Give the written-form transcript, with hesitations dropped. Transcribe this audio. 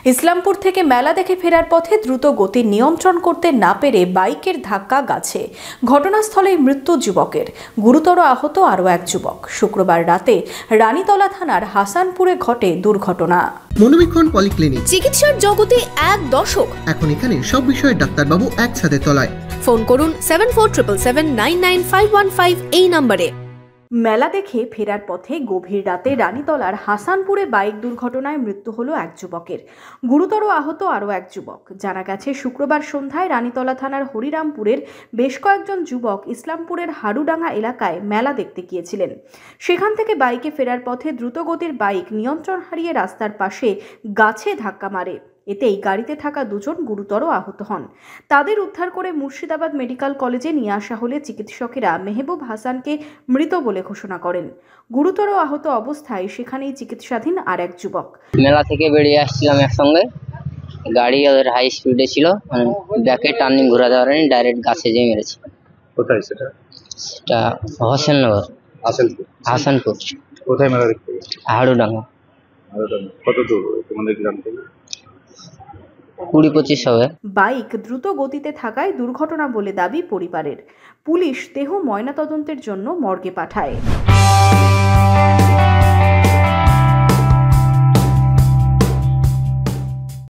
ইসলামপুর থেকে মেলা দেখে ফেরার পথে দ্রুত গতি নিয়ন্ত্রণ করতে না পেরে বাইকের ধাক্কা গাছে। ঘটনাস্থলেই মৃত্যু যুবকের, গুরুতর আহত আরও এক যুবক। শুক্রবার রাতে রানীতলা থানার হাসানপুরে ঘটে দুর্ঘটনা। মনোবীক্ষণ পলিক্লিনিক, চিকিৎসার জগতে এক দশক। এখন এখানে সব বিষয়ে ডাক্তারবাবু একসাথে তলায়। ফোন করুন 7477799515 এই নম্বরে। মেলা দেখে ফেরার পথে গভীর রাতে রানীতলার হাসানপুরে বাইক দুর্ঘটনায় মৃত্যু হলো এক যুবকের, গুরুতর আহত আরও এক যুবক। জানা গেছে, শুক্রবার সন্ধ্যায় রানীতলা থানার হরিরামপুরের বেশ কয়েকজন যুবক ইসলামপুরের হারুডাঙ্গা এলাকায় মেলা দেখতে গিয়েছিলেন। সেখান থেকে বাইকে ফেরার পথে দ্রুতগতির বাইক নিয়ন্ত্রণ হারিয়ে রাস্তার পাশে গাছে ধাক্কা মারে। এতেই গাড়িতে থাকা দুজন গুরুতর আহত হন। তাদের উদ্ধার করে মুর্শিদাবাদ মেডিকেল কলেজে নিয়ে আসা হলে চিকিৎসকেরা মেহবুব হাসানকে মৃত বলে ঘোষণা করেন। গুরুতর আহত অবস্থায় সেখানেই চিকিৎসাধীন আর এক যুবক। মেলা থেকে বেরিয়ে আসছিলাম একসঙ্গে, গাড়ি ওদের হাই স্পিডে ছিল, ব্যাকে টার্নিং ঘোরাতে পারেনি, ডাইরেক্ট গাছে যেয়ে মেরেছে। কোথায় সেটা? সেটা হোসেননগর, হাসানপুর। কোথায় মেলা দেখতে গেছে? হারুডাঙ্গা। কত দূর তোমাদের গ্রাম থেকে? 20-25 হবে। বাইক দ্রুত গতিতে থাকায় দুর্ঘটনা বলে দাবি পরিবারের। পুলিশ দেহ ময়নাতদন্তের জন্য মর্গে পাঠায়।